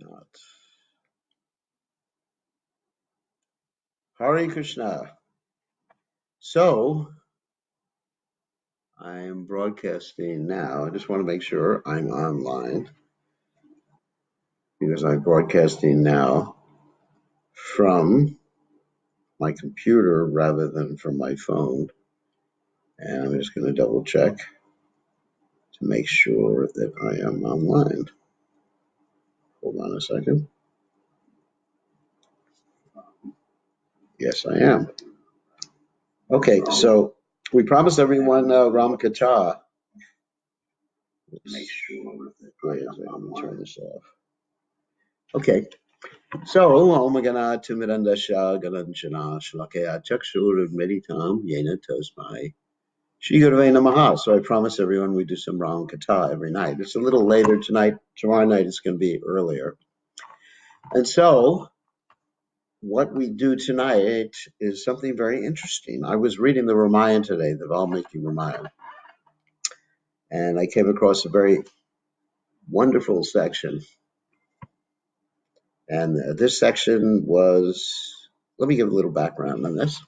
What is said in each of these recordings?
Not. Hare Krishna. So I am broadcasting now. I just want to make sure I'm online because I'm broadcasting now from my computer rather than from my phone. And I'm just going to double check to make sure that I am online. Hold on a second. Yes, I am. Okay, so we promised everyone Ram Katha. Make sure that I'm going to turn this off. Okay, so Om Gana Timirandasha Galanjana Shlakaya Chakshur Meditam Yena Tasmai Shri Gurave Namaha. So I promise everyone we do some Ram Katha every night. It's a little later tonight. Tomorrow night it's going to be earlier. And so what we do tonight is something very interesting. I was reading the Ramayana today, the Valmiki Ramayana, and I came across a very wonderful section. And this section was, let me give a little background on this.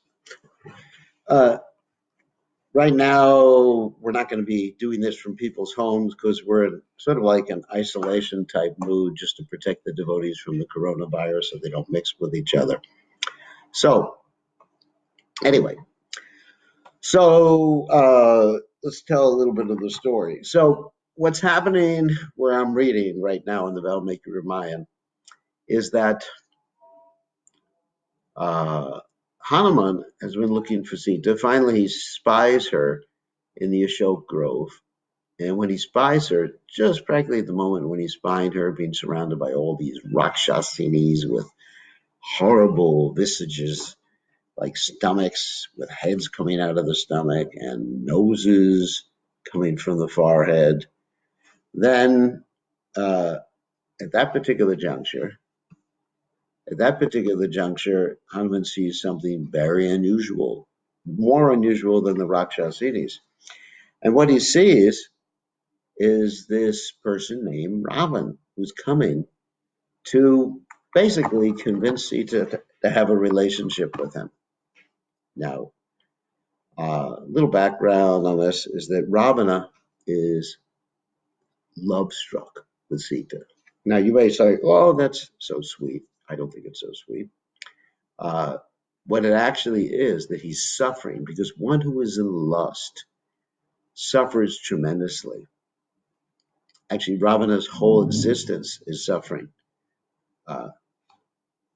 Right now, we're not going to be doing this from people's homes because we're in sort of like an isolation type mood just to protect the devotees from the coronavirus so they don't mix with each other. So, anyway, let's tell a little bit of the story. So, what's happening where I'm reading right now in the Valmiki Ramayana is that Hanuman has been looking for Sita. Finally, he spies her in the Ashok Grove. And when he spies her, just practically at the moment when he's spying her, being surrounded by all these Rakshasinis with horrible visages, like stomachs with heads coming out of the stomach and noses coming from the forehead, then uh, at that particular juncture, Hanuman sees something very unusual, more unusual than the Rakshasinis. And what he sees is this person named Ravan who's coming to basically convince Sita to have a relationship with him. Now, a little background on this is that Ravana is love struck with Sita. Now, you may say, oh, that's so sweet. I don't think it's so sweet. Uh, what it actually is that he's suffering because one who is in lust suffers tremendously. Actually, Ravana's whole existence is suffering. Uh,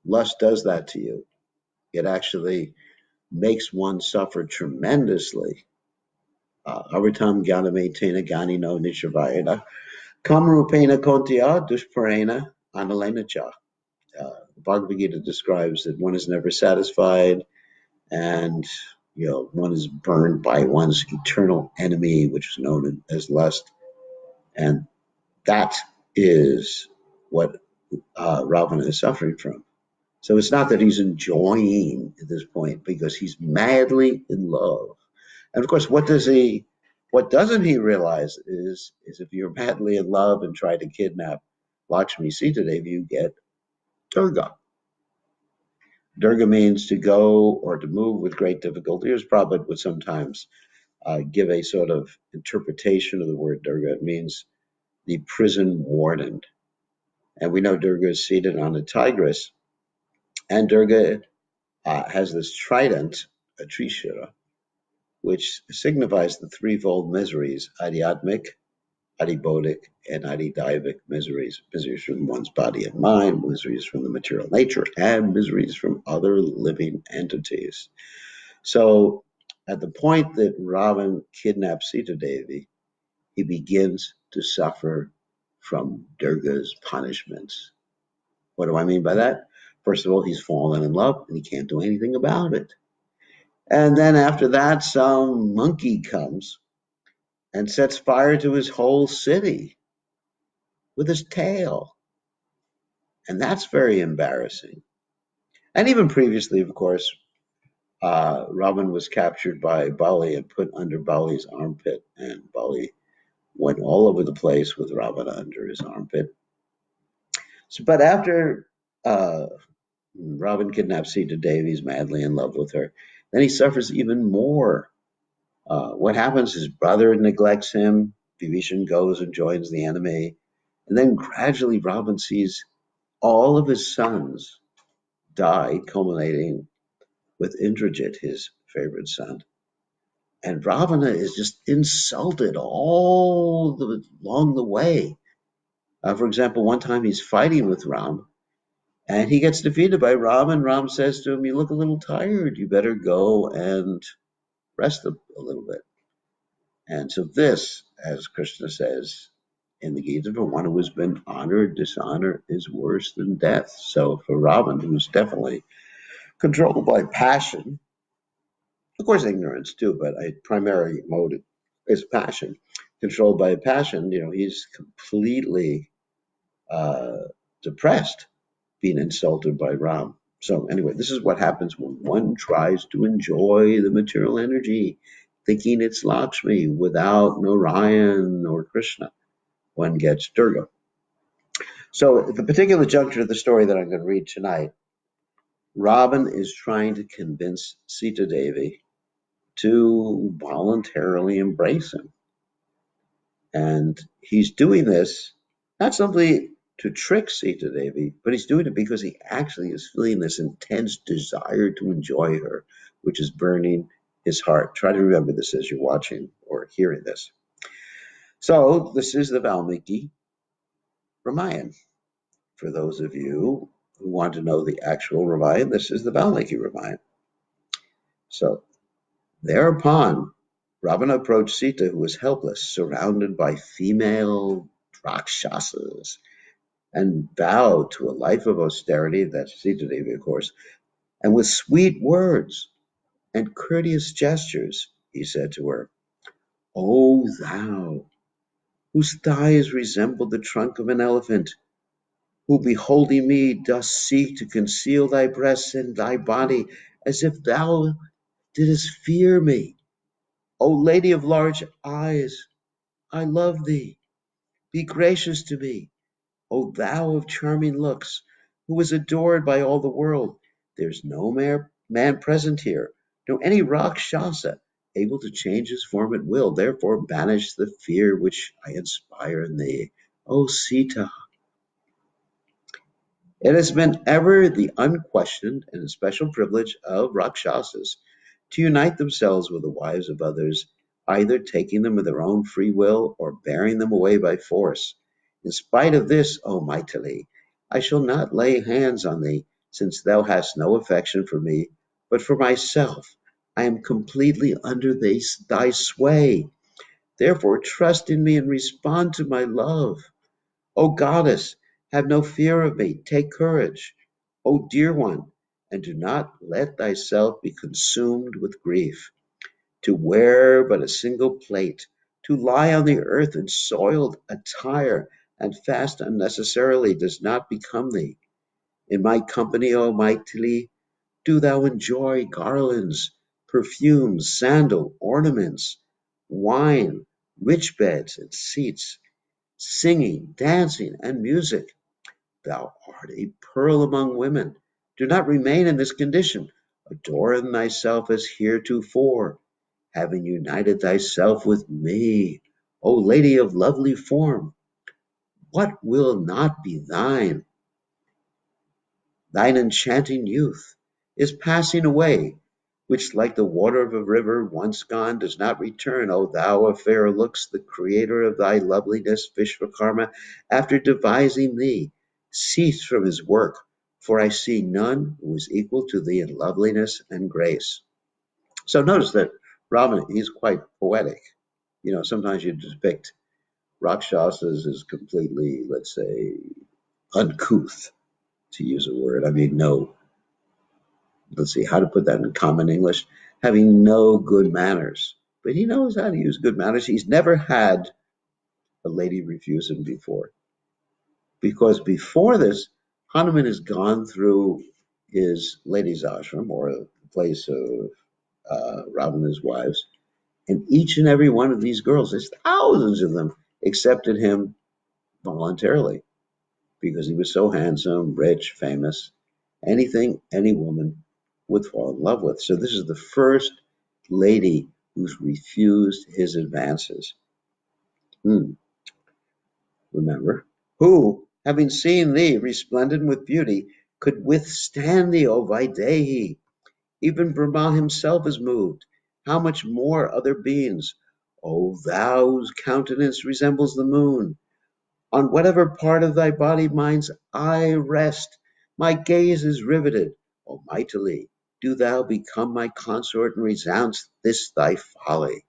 Lust does that to you. It actually makes one suffer tremendously. Aritam Ganame Tena Ganino Nishavayana Kamrupena Kontya Dushparena Analena Cha. The Bhagavad Gita describes that one is never satisfied and one is burned by one's eternal enemy, which is known as lust. And that is what Ravana is suffering from. So it's not that he's enjoying at this point because he's madly in love. And of course, what doesn't he realize is if you're madly in love and try to kidnap Lakshmi Sita Devi, you get Durga. Durga means to go or to move with great difficulty, as Prabhupada would sometimes give a sort of interpretation of the word Durga. It means the prison warden. And we know Durga is seated on a tigress. And Durga has this trident, a Trishura, which signifies the threefold miseries, Adhyatmic, Adhibodic, and Adhidaivic miseries. Miseries from one's body and mind, miseries from the material nature, and miseries from other living entities. So at the point that Ravan kidnaps Sita Devi, he begins to suffer from Durga's punishments. What do I mean by that? First of all, he's fallen in love and he can't do anything about it. And then after that, some monkey comes and sets fire to his whole city with his tail. And that's very embarrassing. And even previously, of course, Ravan was captured by Bali and put under Bali's armpit. And Bali went all over the place with Ravana under his armpit. So, but after Robin kidnaps Sita Devi, he's madly in love with her. Then he suffers even more. What happens? His brother neglects him. Vibhishan goes and joins the enemy. And then gradually Robin sees all of his sons die, culminating with Indrajit, his favorite son. And Ravana is just insulted along the way. For example, one time he's fighting with Ram, and he gets defeated by Ram, and Ram says to him, "You look a little tired. You better go and rest a little bit." And so this, as Krishna says in the Gita, for one who has been honored, dishonor is worse than death. So for Ravan, who's definitely controlled by passion, of course ignorance too, but a primary motive is passion. Controlled by passion, he's completely uh, depressed, being insulted by Ram. So anyway, this is what happens when one tries to enjoy the material energy, thinking it's Lakshmi without Narayan or Krishna. One gets Durga. So at the particular juncture of the story that I'm going to read tonight, Robin is trying to convince Sita Devi to voluntarily embrace him. And he's doing this not simply to trick Sita Devi, but he's doing it because he actually is feeling this intense desire to enjoy her, which is burning his heart. Try to remember this as you're watching or hearing this. So, this is the Valmiki Ramayana. For those of you who want to know the actual Ramayana, this is the Valmiki Ramayana. So, thereupon, Ravana approached Sita, who was helpless, surrounded by female Rakshasas, and vowed to a life of austerity, that's Sita Devi, of course, and with sweet words and courteous gestures, he said to her, "O thou, whose thighs resemble the trunk of an elephant, who beholding me dost seek to conceal thy breasts and thy body, as if thou didst fear me. O lady of large eyes, I love thee. Be gracious to me. O thou of charming looks, who is adored by all the world, there's no man present here, nor any Rakshasa able to change his form at will. Therefore banish the fear which I inspire in thee. O Sita, it has been ever the unquestioned and special privilege of Rakshasas to unite themselves with the wives of others, either taking them of their own free will or bearing them away by force. In spite of this, O Maitali, I shall not lay hands on thee, since thou hast no affection for me, but for myself. I am completely under thy sway. Therefore, trust in me and respond to my love. O goddess, have no fear of me, take courage, O dear one, and do not let thyself be consumed with grief. To wear but a single plate, to lie on the earth in soiled attire, and fast unnecessarily does not become thee. In my company, O Maitili, do thou enjoy garlands, perfumes, sandal, ornaments, wine, rich beds and seats, singing, dancing, and music. Thou art a pearl among women. Do not remain in this condition. Adorn thyself as heretofore, having united thyself with me, O lady of lovely form. What will not be thine? Thine enchanting youth is passing away, which, like the water of a river once gone, does not return. O thou of fair looks, the creator of thy loveliness, Vishvakarma, after devising thee, ceased from his work, for I see none who is equal to thee in loveliness and grace. So notice that Raman, he's quite poetic. Sometimes you depict Rakshasas as completely, let's say, uncouth, to use a word. I mean, no, let's see how to put that in common English, having no good manners. But he knows how to use good manners. He's never had a lady refuse him before. Because before this, Hanuman has gone through his ladies' ashram, or the place of Ravana's wives, and each and every one of these girls, there's thousands of them, accepted him voluntarily. because he was so handsome, rich, famous, anything any woman would fall in love with. So this is the first lady who's refused his advances. Hmm, remember? Who, having seen thee resplendent with beauty, could withstand thee, O Vaidehi? Even Brahma himself is moved. How much more other beings? O thou whose countenance resembles the moon, on whatever part of thy body mind's eye rest, my gaze is riveted. O mightily, do thou become my consort and renounce this thy folly.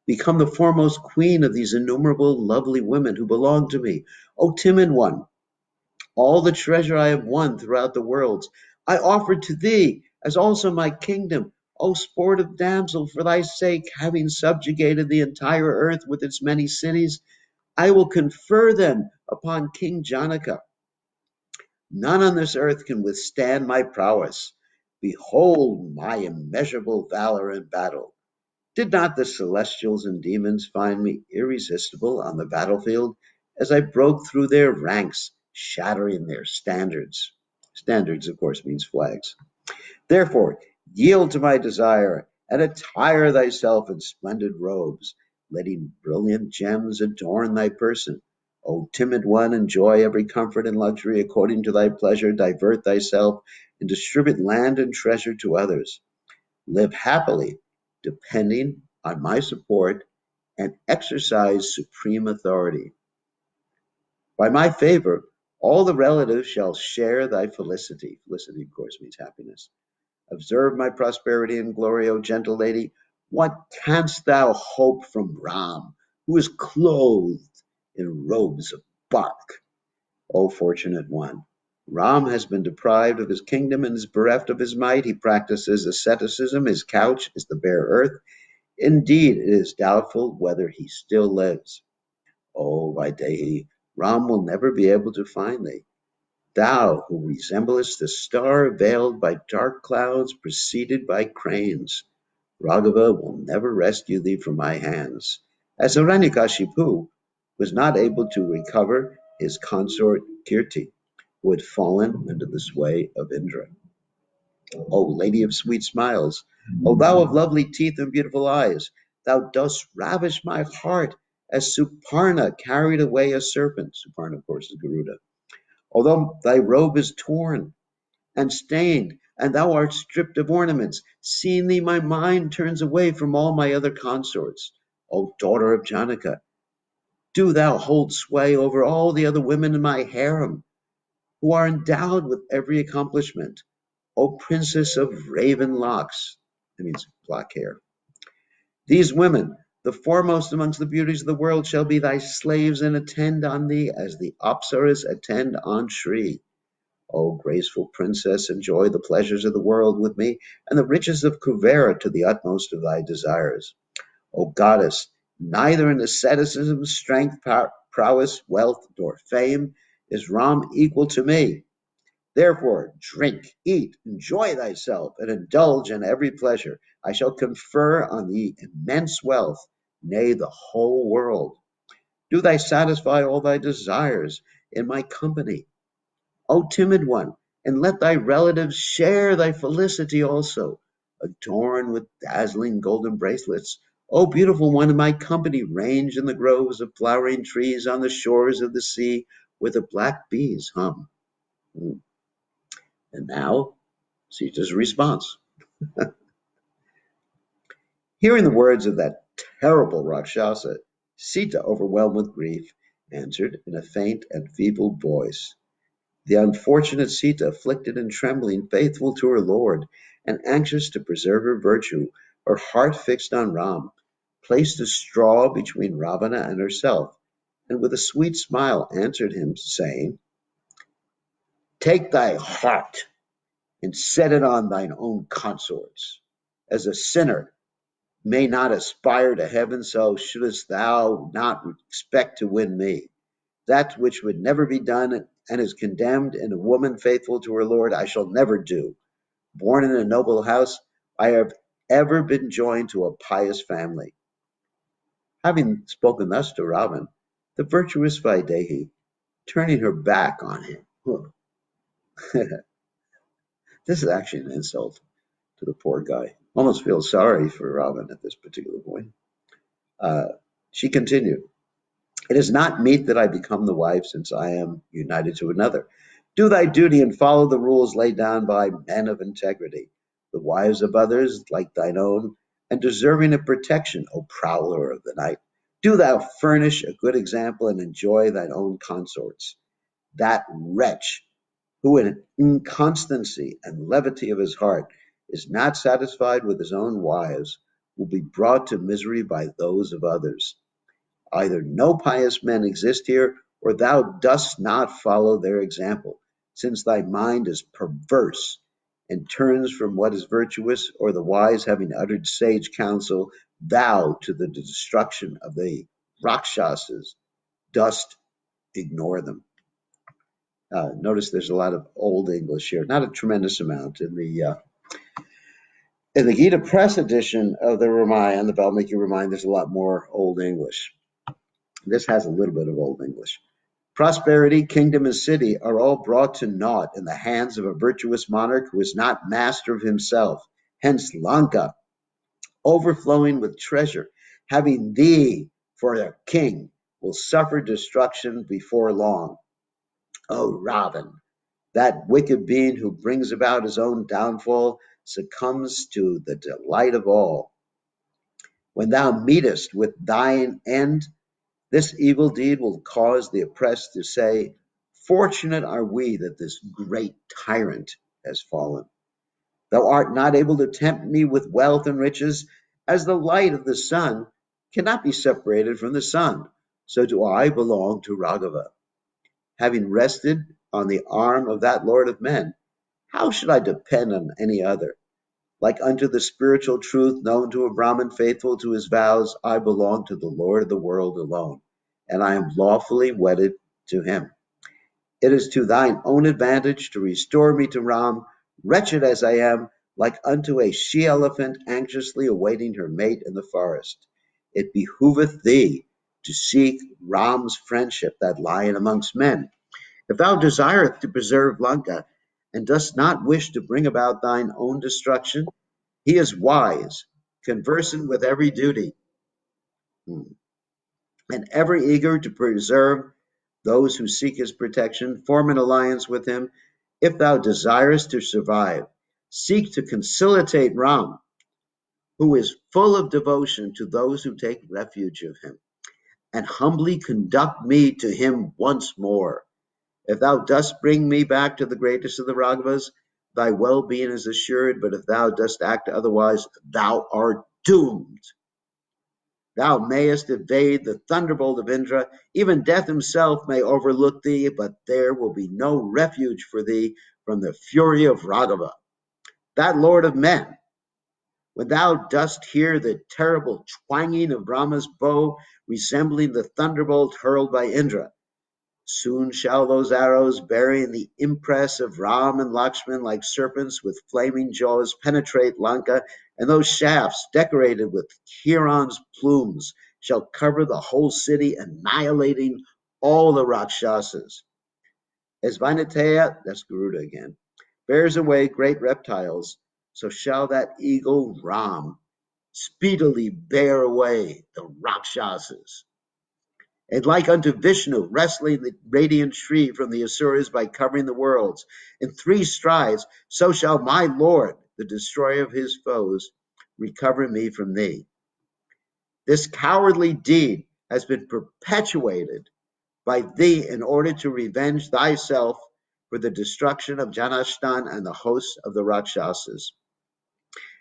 Become the foremost queen of these innumerable lovely women who belong to me. O timid one, all the treasure I have won throughout the worlds, I offer to thee, as also my kingdom. O sportive damsel, for thy sake, having subjugated the entire earth with its many cities, I will confer them upon King Janaka. None on this earth can withstand my prowess. Behold my immeasurable valor in battle. Did not the celestials and demons find me irresistible on the battlefield as I broke through their ranks, shattering their standards? Standards, of course, means flags. Therefore, yield to my desire and attire thyself in splendid robes, letting brilliant gems adorn thy person. O timid one, enjoy every comfort and luxury according to thy pleasure, divert thyself, and distribute land and treasure to others. Live happily, depending on my support, and exercise supreme authority. By my favor, all the relatives shall share thy felicity. Felicity, of course, means happiness. Observe my prosperity and glory, O gentle lady. What canst thou hope from Ram, who is clothed in robes of bark? O fortunate one! Ram has been deprived of his kingdom and is bereft of his might. He practices asceticism. His couch is the bare earth. Indeed, it is doubtful whether he still lives. O Vaidehi, Ram will never be able to find thee. Thou who resemblest the star veiled by dark clouds, preceded by cranes. Raghava will never rescue thee from my hands, as Hiranyakashipu was not able to recover his consort Kirti, who had fallen under the sway of Indra. O lady of sweet smiles, O thou of lovely teeth and beautiful eyes, thou dost ravish my heart as Suparna carried away a serpent. Suparna, of course, is Garuda. Although thy robe is torn and stained, and thou art stripped of ornaments, seeing thee my mind turns away from all my other consorts. O daughter of Janaka, do thou hold sway over all the other women in my harem, who are endowed with every accomplishment. O princess of raven locks, that means black hair. These women, the foremost amongst the beauties of the world, shall be thy slaves and attend on thee as the Apsaras attend on Shri. O graceful princess, enjoy the pleasures of the world with me, and the riches of Kuvera to the utmost of thy desires. O goddess, neither in asceticism, strength, prowess, wealth, nor fame is Ram equal to me. Therefore, drink, eat, enjoy thyself, and indulge in every pleasure. I shall confer on thee immense wealth, nay, the whole world. Do thy satisfy all thy desires in my company, O timid one, and let thy relatives share thy felicity also. Adorn with dazzling golden bracelets. O beautiful one, in my company range in the groves of flowering trees on the shores of the sea where the black bees hum. And now, Sita's response. Hearing the words of that terrible Rakshasa, Sita, overwhelmed with grief, answered in a faint and feeble voice. The unfortunate Sita, afflicted and trembling, faithful to her lord, and anxious to preserve her virtue, her heart fixed on Ram, placed a straw between Ravana and herself, and with a sweet smile answered him, saying, Take thy heart and set it on thine own consorts. As a sinner may not aspire to heaven, so shouldst thou not expect to win me. That which would never be done and is condemned in a woman faithful to her Lord, I shall never do. Born in a noble house, I have ever been joined to a pious family. Having spoken thus to Ravan, the virtuous Vaidehi turning her back on him. This is actually an insult to the poor guy. Almost feel sorry for Robin at this particular point. Uh, she continued, "It is not meet that I become the wife, since I am united to another. Do thy duty and follow the rules laid down by men of integrity, the wives of others like thine own, and deserving of protection, O prowler of the night. Do thou furnish a good example and enjoy thine own consorts. That wretch who in inconstancy and levity of his heart is not satisfied with his own wives will be brought to misery by those of others. Either no pious men exist here, or thou dost not follow their example, since thy mind is perverse and turns from what is virtuous, or the wise having uttered sage counsel, thou to the destruction of the Rakshasas dost ignore them." Notice there's a lot of Old English here, not a tremendous amount. In the Gita Press edition of the Ramayana, the Valmiki Ramayana, there's a lot more Old English. This has a little bit of Old English. Prosperity, kingdom, and city are all brought to naught in the hands of a virtuous monarch who is not master of himself. Hence Lanka, overflowing with treasure, having thee for their king, will suffer destruction before long. O Ravan, that wicked being who brings about his own downfall, succumbs to the delight of all. When thou meetest with thine end, this evil deed will cause the oppressed to say, "Fortunate are we that this great tyrant has fallen. Thou art not able to tempt me with wealth and riches, as the light of the sun cannot be separated from the sun. So do I belong to Raghava. Having rested on the arm of that Lord of men, how should I depend on any other? Like unto the spiritual truth known to a Brahmin faithful to his vows, I belong to the Lord of the world alone, and I am lawfully wedded to him. It is to thine own advantage to restore me to Ram, wretched as I am, like unto a she-elephant anxiously awaiting her mate in the forest. It behoveth thee to seek Ram's friendship, that lion amongst men. If thou desireth to preserve Lanka, and dost not wish to bring about thine own destruction, he is wise, conversant with every duty, and ever eager to preserve those who seek his protection. Form an alliance with him. If thou desirest to survive, seek to conciliate Ram, who is full of devotion to those who take refuge of him, and humbly conduct me to him once more. If thou dost bring me back to the greatest of the Raghavas, thy well-being is assured, but if thou dost act otherwise, thou art doomed. Thou mayest evade the thunderbolt of Indra, even death himself may overlook thee, but there will be no refuge for thee from the fury of Raghava, that lord of men. When thou dost hear the terrible twanging of Brahma's bow, resembling the thunderbolt hurled by Indra, soon shall those arrows bearing the impress of Ram and Lakshman like serpents with flaming jaws penetrate Lanka, and those shafts decorated with herons' plumes shall cover the whole city, annihilating all the Rakshasas. As Vainateya, that's Garuda again, bears away great reptiles, so shall that eagle Ram speedily bear away the Rakshasas. And like unto Vishnu, wrestling the radiant tree from the Asuras by covering the worlds, in 3 strides, so shall my Lord, the destroyer of his foes, recover me from thee. This cowardly deed has been perpetuated by thee in order to revenge thyself for the destruction of Janashtan and the hosts of the Rakshasas.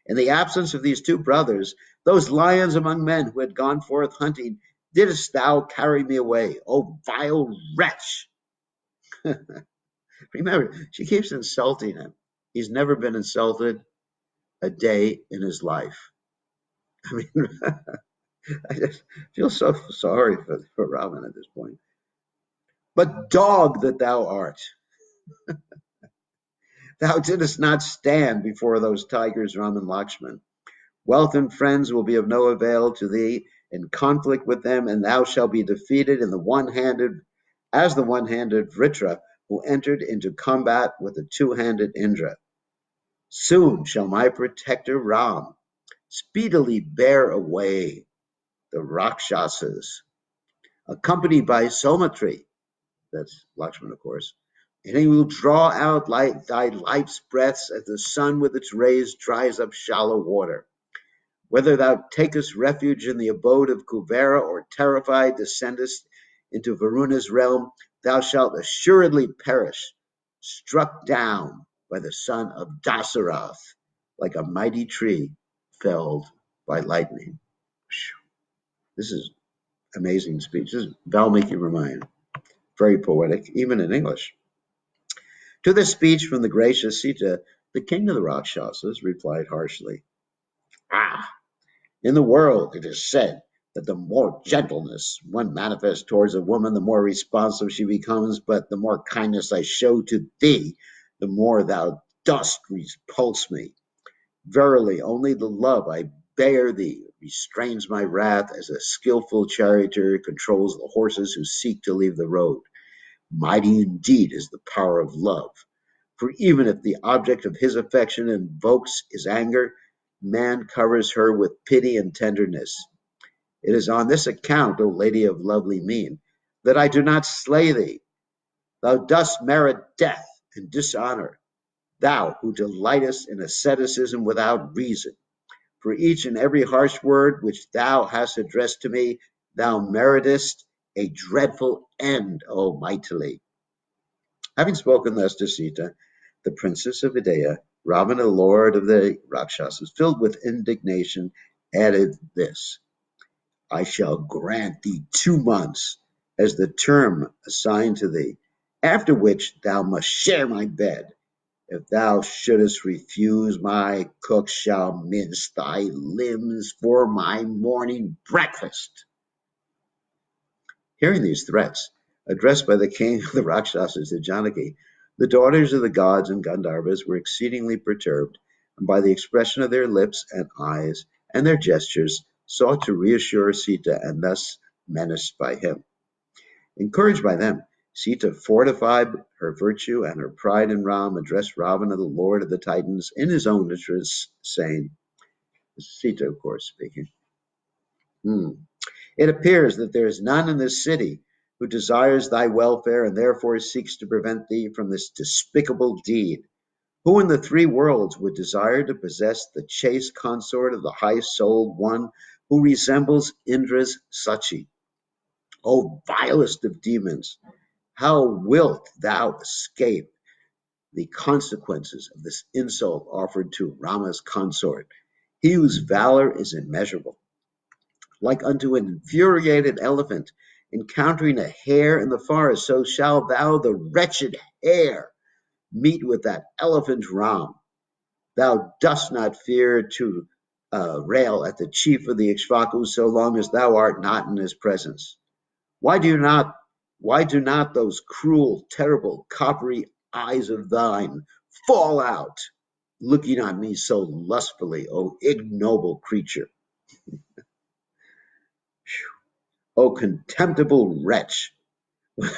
In the absence of these 2 brothers, those lions among men who had gone forth hunting, didst thou carry me away, O vile wretch? Remember, she keeps insulting him. He's never been insulted a day in his life. I mean, I just feel so sorry for Robin at this point. But dog that thou art, thou didst not stand before those tigers, Ram and Lakshman. Wealth and friends will be of no avail to thee in conflict with them, and thou shalt be defeated in the one-handed as the one-handed Vritra who entered into combat with the two-handed Indra. Soon shall my protector Ram speedily bear away the Rakshasas, accompanied by Somatri, that's Lakshman, of course, and he will draw out thy life's breaths as the sun with its rays dries up shallow water. Whether thou takest refuge in the abode of Kuvera or terrified descendest into Varuna's realm, thou shalt assuredly perish, struck down by the son of Dasarath, like a mighty tree felled by lightning. This is amazing speech. This is Valmiki Ramayana, very poetic, even in English. To this speech from the gracious Sita, the king of the Rakshasas replied harshly, Ah, in the world it is said that the more gentleness one manifests towards a woman, the more responsive she becomes, but the more kindness I show to thee, the more thou dost repulse me. Verily, only the love I bear thee restrains my wrath as a skillful charioteer controls the horses who seek to leave the road. Mighty indeed is the power of love. For even if the object of his affection invokes his anger, man covers her with pity and tenderness. It is on this account, O lady of lovely mien, that I do not slay thee. Thou dost merit death and dishonor, thou who delightest in asceticism without reason. For each and every harsh word which thou hast addressed to me, thou meritest a dreadful end, O mightily. Having spoken thus to Sita, the princess of Videha, Ravana, lord of the Rakshasas, filled with indignation, added this: I shall grant thee 2 months as the term assigned to thee, after which thou must share my bed. If thou shouldest refuse, my cook shall mince thy limbs for my morning breakfast. Hearing these threats, addressed by the king of the Rakshasas to Janaki, the daughters of the gods and Gandharvas were exceedingly perturbed, and by the expression of their lips and eyes and their gestures sought to reassure Sita, and thus menaced by him. Encouraged by them, Sita fortified her virtue and her pride in Ram, addressed Ravana, the lord of the Titans, in his own interest, saying, Sita, of course, speaking, It appears that there is none in this city who desires thy welfare and therefore seeks to prevent thee from this despicable deed. Who in the 3 worlds would desire to possess the chaste consort of the high-souled one who resembles Indra's Sachi? O vilest of demons, how wilt thou escape the consequences of this insult offered to Rama's consort, he whose valor is immeasurable? Like unto an infuriated elephant encountering a hare in the forest, so shalt thou, the wretched hare, meet with that elephant Ram. Thou dost not fear to rail at the chief of the Ikshvakus so long as thou art not in his presence. Why do not those cruel, terrible, coppery eyes of thine fall out, looking on me so lustfully, O ignoble creature? O contemptible wretch!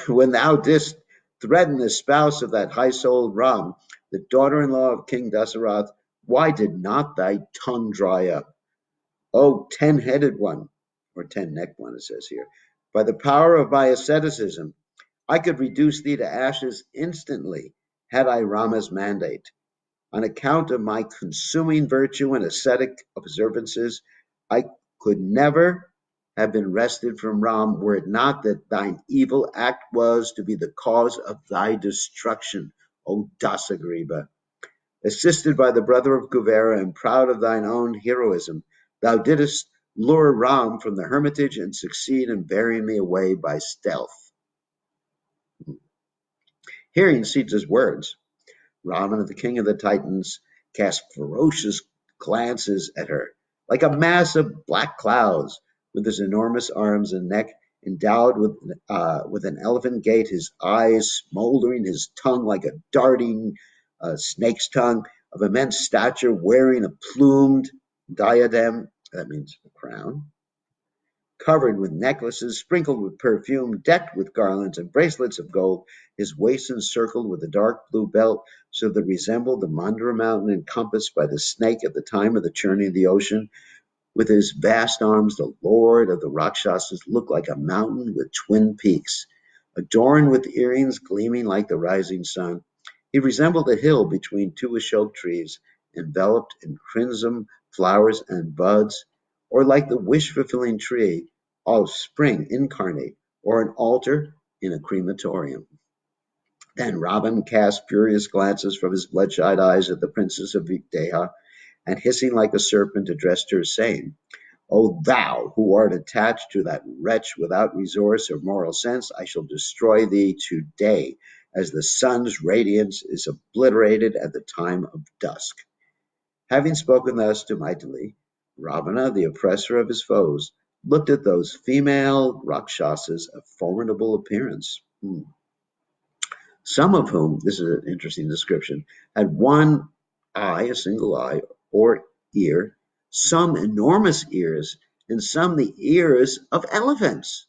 When thou didst threaten the spouse of that high-souled Ram, the daughter-in-law of King Dasarath, why did not thy tongue dry up? O 10-headed one, or 10-necked one, it says here, by the power of my asceticism, I could reduce thee to ashes instantly, had I Rama's mandate. On account of my consuming virtue and ascetic observances, I could never have been wrested from Ram were it not that thine evil act was to be the cause of thy destruction, O Dasagriva. Assisted by the brother of Kuvera and proud of thine own heroism, thou didst lure Ram from the hermitage and succeed in bearing me away by stealth. Hearing Sita's words, Ravana, the king of the Titans, cast ferocious glances at her, like a mass of black clouds, with his enormous arms and neck endowed with an elephant gait, his eyes smoldering, his tongue like a darting snake's tongue, of immense stature, wearing a plumed diadem, that means a crown, covered with necklaces, sprinkled with perfume, decked with garlands and bracelets of gold, his waist encircled with a dark blue belt, so that it resembled the Mandara mountain encompassed by the snake at the time of the churning of the ocean. With his vast arms, the lord of the Rakshasas looked like a mountain with twin peaks. Adorned with earrings gleaming like the rising sun, he resembled a hill between two Ashok trees, enveloped in crimson flowers and buds, or like the wish-fulfilling tree of spring incarnate, or an altar in a crematorium. Then Ravan cast furious glances from his bloodshot eyes at the princess of Videha, and hissing like a serpent addressed her, saying, O thou who art attached to that wretch without resource or moral sense, I shall destroy thee today, as the sun's radiance is obliterated at the time of dusk. Having spoken thus to Maitali, Ravana, the oppressor of his foes, looked at those female Rakshasas of formidable appearance. Some of whom, this is an interesting description, had one eye, a single eye, or ear, some enormous ears, and some the ears of elephants.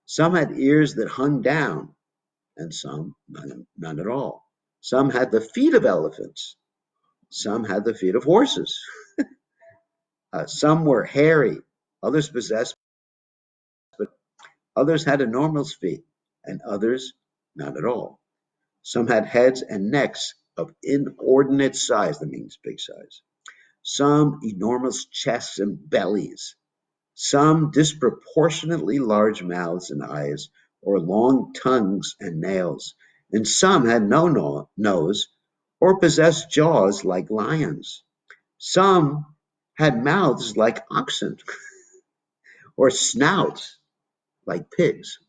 Some had ears that hung down, and some none at all. Some had the feet of elephants. Some had the feet of horses. Some were hairy. Others possessed, but others had enormous feet, and others none at all. Some had heads and necks of inordinate size, that means big size. Some enormous chests and bellies. Some disproportionately large mouths and eyes, or long tongues and nails. And some had no nose, or possessed jaws like lions. Some had mouths like oxen, or snouts like pigs.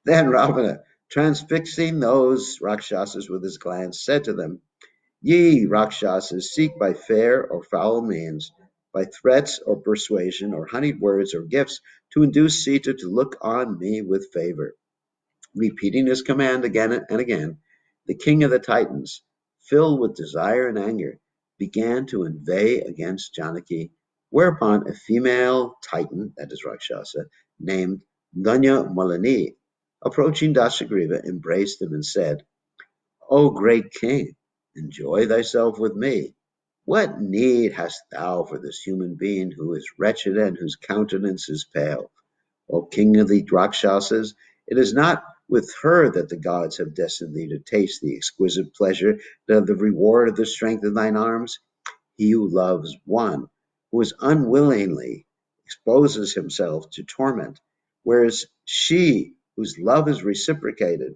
Then Ravana, transfixing those Rakshasas with his glance, said to them, Ye Rakshasas, seek by fair or foul means, by threats or persuasion, or honeyed words or gifts, to induce Sita to look on me with favor. Repeating his command again and again, the king of the Titans, filled with desire and anger, began to inveigh against Janaki, whereupon a female Titan, that is Rakshasa, named Ganya Malini, approaching Dasagriva, embraced him and said, O great king, enjoy thyself with me. What need hast thou for this human being who is wretched and whose countenance is pale? O king of the Rakshasas, it is not with her that the gods have destined thee to taste the exquisite pleasure of the reward of the strength of thine arms. He who loves one who is unwillingly exposes himself to torment, whereas she whose love is reciprocated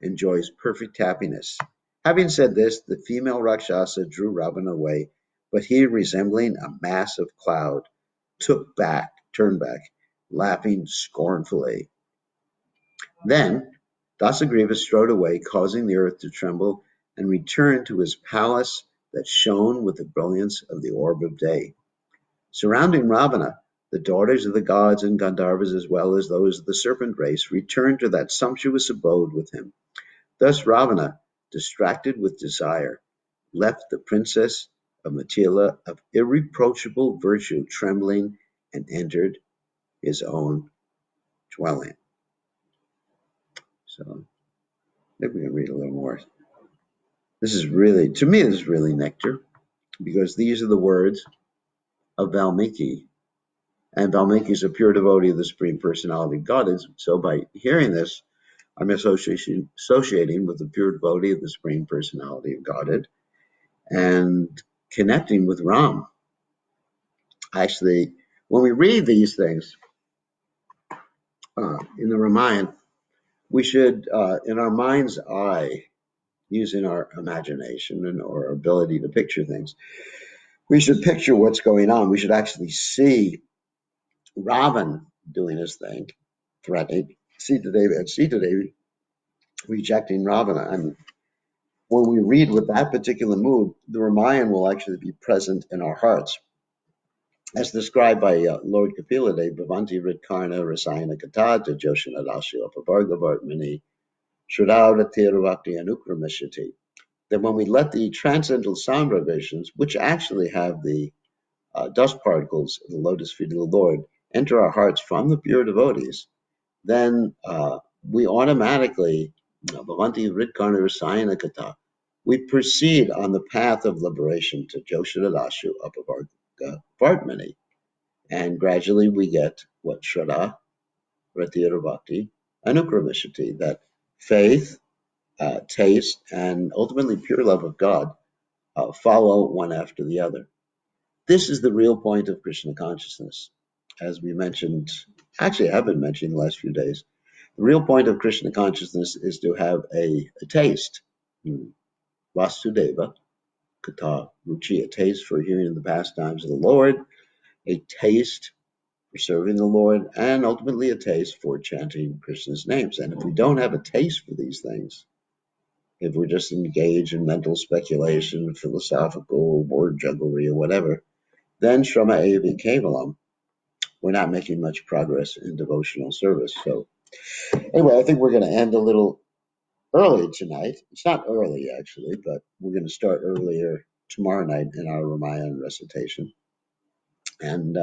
enjoys perfect happiness. Having said this, the female Rakshasa drew Ravana away, but he, resembling a mass of cloud, turned back, laughing scornfully. Then Dasagriva strode away, causing the earth to tremble, and returned to his palace that shone with the brilliance of the orb of day. Surrounding Ravana, the daughters of the gods and Gandharvas, as well as those of the serpent race, returned to that sumptuous abode with him. Thus Ravana, distracted with desire, left the princess of Mithila of irreproachable virtue trembling, and entered his own dwelling. So maybe we can read a little more. This is really, to me, this is really nectar, because these are the words of Valmiki. And Valmiki is a pure devotee of the Supreme Personality of God. So by hearing this, I'm associating with the pure devotee of the Supreme Personality of Godhead and connecting with Ram. Actually, when we read these things in the Ramayana, we should, in our mind's eye, using our imagination and our ability to picture things, we should picture what's going on. We should actually see Ravan doing his thing, threatening Sita Devi, and Sita Devi rejecting Ravana. And when we read with that particular mood, the Ramayana will actually be present in our hearts. As described by Lord Kapila Dev, Bhavanti Ritkarna Rasayana Katha Joshina Dasya Pavargavartmani Shradavra Tiruvakti Anukramishati. that when we let the transcendental sound vibrations, which actually have the dust particles of the lotus feet of the Lord, enter our hearts from the pure devotees, then we automatically, Bhavanti Ritkarna Rasayana Katha, we proceed on the path of liberation to Joshadashu up of our Vartmani. And gradually we get what Shraddha, Ratira Bhakti, Anukramishati, that faith, taste, and ultimately pure love of God follow one after the other. This is the real point of Krishna consciousness. As we mentioned, actually, I've been mentioning the last few days, the real point of Krishna consciousness is to have a taste. Vasudeva, Katha, Ruchi, a taste for hearing the pastimes of the Lord, a taste for serving the Lord, and ultimately a taste for chanting Krishna's names. And if we don't have a taste for these things, if we're just engaged in mental speculation, philosophical word jugglery, or whatever, then Shrama Evi Kevalam, we're not making much progress in devotional service. So anyway, I think we're going to end a little early tonight. It's not early, actually, but we're going to start earlier tomorrow night in our Ramayana recitation. And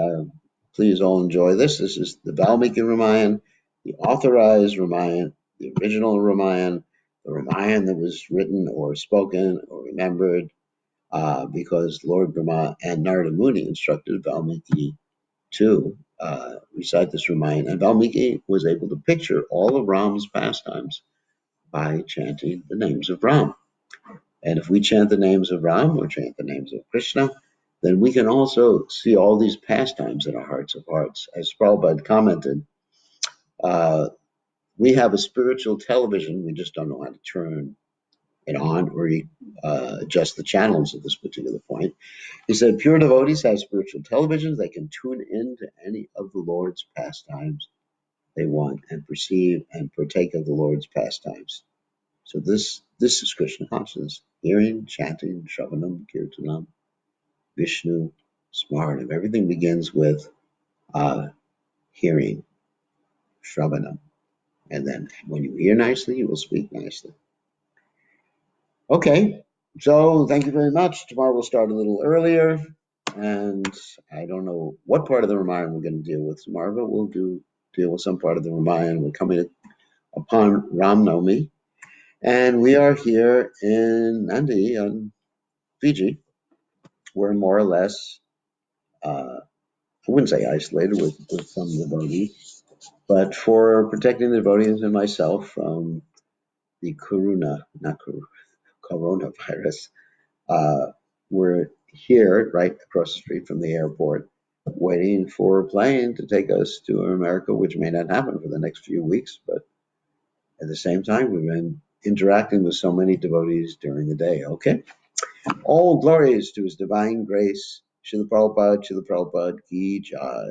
please all enjoy this. This is the Valmiki Ramayana, the authorized Ramayana, the original Ramayana, the Ramayana that was written or spoken or remembered because Lord Brahma and Narada Muni instructed Valmiki to recite this Ramayana. And Valmiki was able to picture all of Ram's pastimes by chanting the names of Ram. And if we chant the names of Ram or chant the names of Krishna, then we can also see all these pastimes in our hearts of hearts. As Prabhupada commented, uh, we have a spiritual television, we just don't know how to turn it on or adjust the channels at this particular point. He said, pure devotees have spiritual televisions. They can tune in to any of the Lord's pastimes they want and perceive and partake of the Lord's pastimes. So this is Krishna consciousness, hearing, chanting, Shravanam, Kirtanam, Vishnu, Smaranam. Everything begins with hearing, Shravanam. And then when you hear nicely, you will speak nicely. Okay, so thank you very much. Tomorrow we'll start a little earlier. And I don't know what part of the Ramayana we're going to deal with tomorrow, but we'll deal with some part of the Ramayana. We're coming upon Ram Navami. And we are here in Nandi on Fiji. We're more or less, I wouldn't say isolated with some devotees, but for protecting the devotees and myself from the coronavirus, we're here right across the street from the airport, waiting for a plane to take us to America, which may not happen for the next few weeks, but at the same time, we've been interacting with so many devotees during the day. Okay. All glories to His divine grace. Srila Prabhupada, Ki Jai.